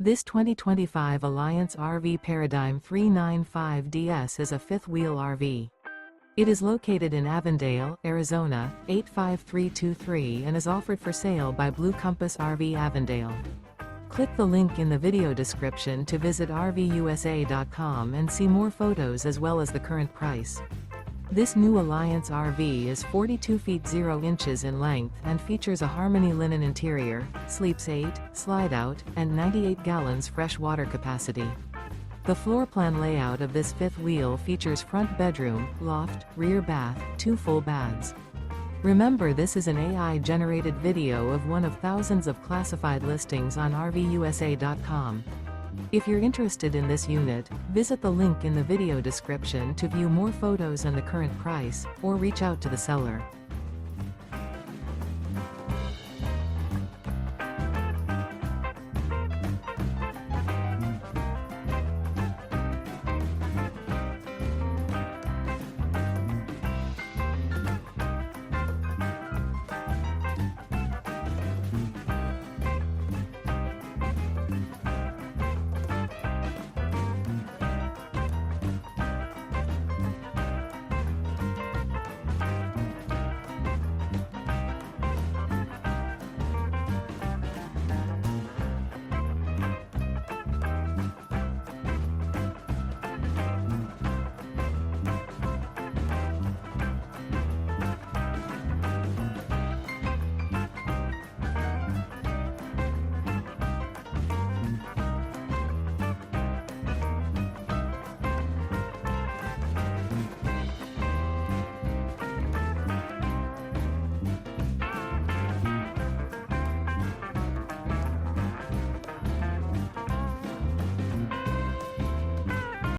This 2025 Alliance RV Paradigm 395DS is a fifth-wheel RV. It is located in Avondale, Arizona, 85323 and is offered for sale by Blue Compass RV Avondale. Click the link in the video description to visit RVUSA.com and see more photos as well as the current price. This new Alliance RV is 42 feet 0 inches in length and features a Harmony linen interior, sleeps 8, Slideout, and 98 gallons fresh water capacity. The floor plan layout of this fifth wheel features front bedroom, loft, rear bath, 2 full baths. Remember, this is an AI-generated video of one of thousands of classified listings on RVUSA.com. If you're interested in this unit, visit the link in the video description to view more photos and the current price, or reach out to the seller.